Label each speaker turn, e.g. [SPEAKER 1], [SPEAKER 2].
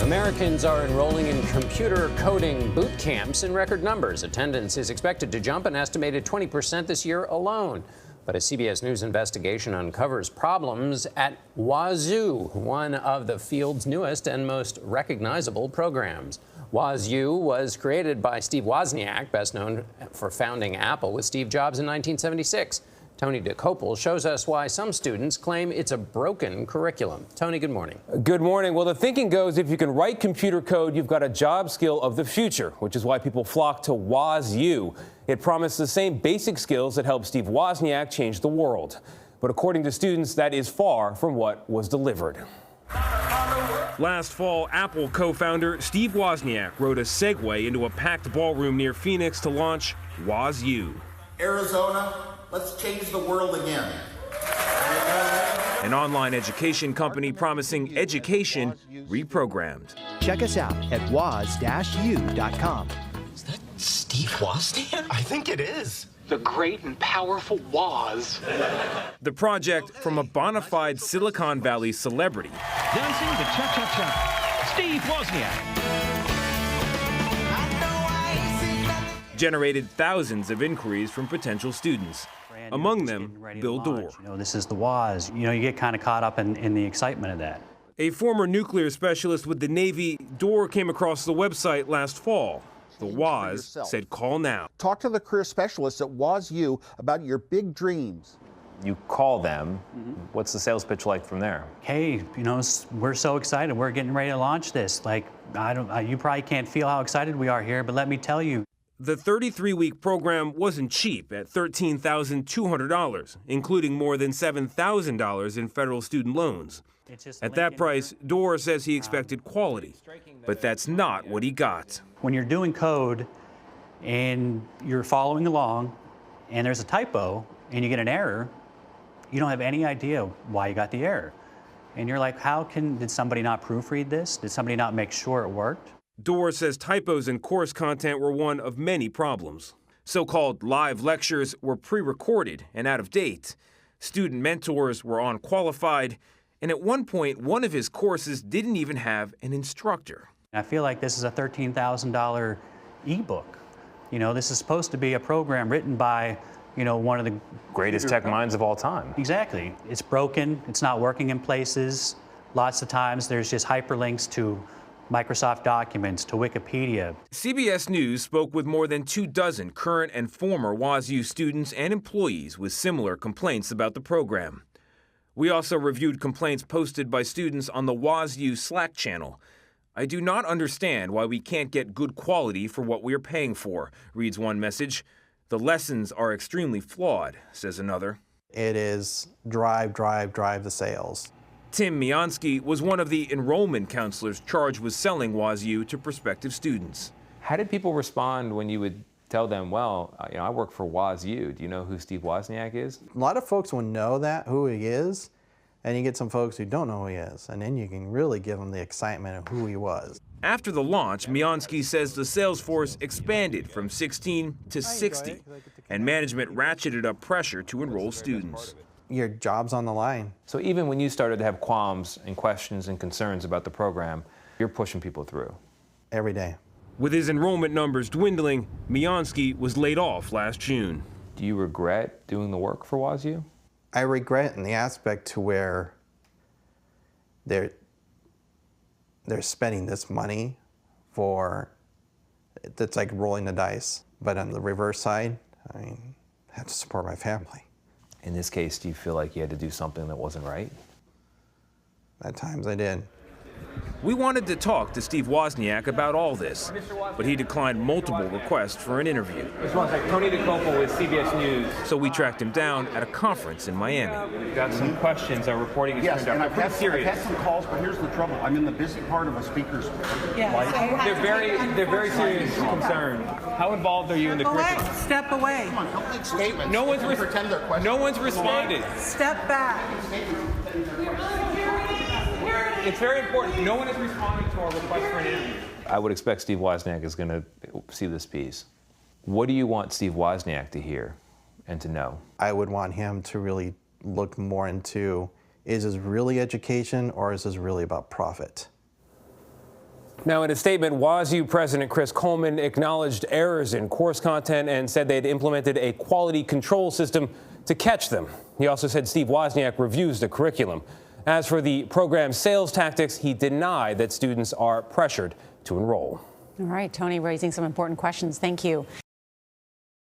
[SPEAKER 1] Americans are enrolling in computer coding boot camps in record numbers. Attendance is expected to jump an estimated 20% this year alone. But a CBS News investigation uncovers problems at Wazoo, one of the field's newest and most recognizable programs. Wazoo was created by Steve Wozniak, best known for founding Apple with Steve Jobs in 1976. Tony DeCopel shows us why some students claim it's a broken curriculum. Tony, good morning.
[SPEAKER 2] Good morning. Well, the thinking goes if you can write computer code, you've got a job skill of the future, which is why people flock to Wazoo. It promised the same basic skills that helped Steve Wozniak change the world. But according to students, that is far from what was delivered.
[SPEAKER 3] Last fall, Apple co-founder Steve Wozniak rode a Segway into a packed ballroom near Phoenix to launch Wazoo.
[SPEAKER 4] Arizona, let's change the world again.
[SPEAKER 3] An online education company promising education reprogrammed.
[SPEAKER 5] Check us out at woz-u.com.
[SPEAKER 6] Is that Steve Wozniak?
[SPEAKER 7] I think it is.
[SPEAKER 6] The great and powerful Woz.
[SPEAKER 3] The project from a bona fide Silicon Valley celebrity.
[SPEAKER 8] Dancing the cha-cha-cha, Steve Wozniak.
[SPEAKER 3] Generated thousands of inquiries from potential students. Among them, Bill Dorr.
[SPEAKER 9] You know, this is the Woz. You know, you get kind of caught up in the excitement of that.
[SPEAKER 3] A former nuclear specialist with the Navy, Dorr came across the website last fall. The Woz said call now.
[SPEAKER 10] Talk to the career specialists at Wazoo about your big dreams.
[SPEAKER 11] You call them. What's the sales pitch like from there?
[SPEAKER 9] Hey, you know, we're so excited. We're getting ready to launch this. Like, you probably can't feel how excited we are here, but let me tell you.
[SPEAKER 3] The 33-week program wasn't cheap at $13,200, including more than $7,000 in federal student loans. At that price, Dorr says he expected quality, but that's not what he got.
[SPEAKER 9] When you're doing code and you're following along and there's a typo and you get an error, you don't have any idea why you got the error. And you're like, did somebody not proofread this? Did somebody not make sure it worked?
[SPEAKER 3] Dorr says typos in course content were one of many problems. So-called live lectures were pre-recorded and out of date. Student mentors were unqualified. And at one point, one of his courses didn't even have an instructor.
[SPEAKER 9] I feel like this is a $13,000 ebook. You know, this is supposed to be a program written by, you know, one of the
[SPEAKER 11] greatest tech minds of all time.
[SPEAKER 9] Exactly. It's broken. It's not working in places. Lots of times there's just hyperlinks to Microsoft documents, to Wikipedia.
[SPEAKER 3] CBS News spoke with more than 24 current and former Wazoo students and employees with similar complaints about the program. We also reviewed complaints posted by students on the Wazoo Slack channel. I do not understand why we can't get good quality for what we are paying for, reads one message. The lessons are extremely flawed, says another.
[SPEAKER 12] It is drive the sales.
[SPEAKER 3] Tim Miansky was one of the enrollment counselors charged with selling Wazoo to prospective students.
[SPEAKER 11] How did people respond when you would tell them, well, you know, I work for Wazoo. Do you know who Steve Wozniak is?
[SPEAKER 12] A lot of folks will know who he is, and you get some folks who don't know who he is, and then you can really give them the excitement of who he was.
[SPEAKER 3] After the launch, Miansky says the sales force expanded from 16 to 60, and management ratcheted up pressure to enroll students.
[SPEAKER 12] Your job's on the line.
[SPEAKER 11] So even when you started to have qualms and questions and concerns about the program, you're pushing people through?
[SPEAKER 12] Every day.
[SPEAKER 3] With his enrollment numbers dwindling, Miansky was laid off last June.
[SPEAKER 11] Do you regret doing the work for Wazoo?
[SPEAKER 12] I regret in the aspect to where they're spending this money that's like rolling the dice. But on the reverse side, I have to support my family.
[SPEAKER 11] In this case, do you feel like you had to do something that wasn't right?
[SPEAKER 12] At times I did.
[SPEAKER 3] We wanted to talk to Steve Wozniak about all this, but he declined multiple requests for an interview.
[SPEAKER 2] Tony DeCopel with CBS News.
[SPEAKER 3] So we tracked him down at a conference in Miami.
[SPEAKER 2] We've got some questions our reporting is turned out.
[SPEAKER 7] I've had some calls, but here's the trouble. I'm in the busy part of a speaker's life.
[SPEAKER 2] They're very serious concerns. How involved are you in the curriculum?
[SPEAKER 13] Step away.
[SPEAKER 7] Come on, don't make statements.
[SPEAKER 2] No one's responded.
[SPEAKER 13] Step back.
[SPEAKER 2] It's very important. No one is responding to our request for an interview.
[SPEAKER 11] I would expect Steve Wozniak is going to see this piece. What do you want Steve Wozniak to hear and to know?
[SPEAKER 12] I would want him to really look more into, is this really education or is this really about profit?
[SPEAKER 2] Now, in a statement, WazU President Chris Coleman acknowledged errors in course content and said they'd implemented a quality control system to catch them. He also said Steve Wozniak reviews the curriculum. As for the program's sales tactics, he denied that students are pressured to enroll.
[SPEAKER 13] All right, Tony, raising some important questions. Thank you.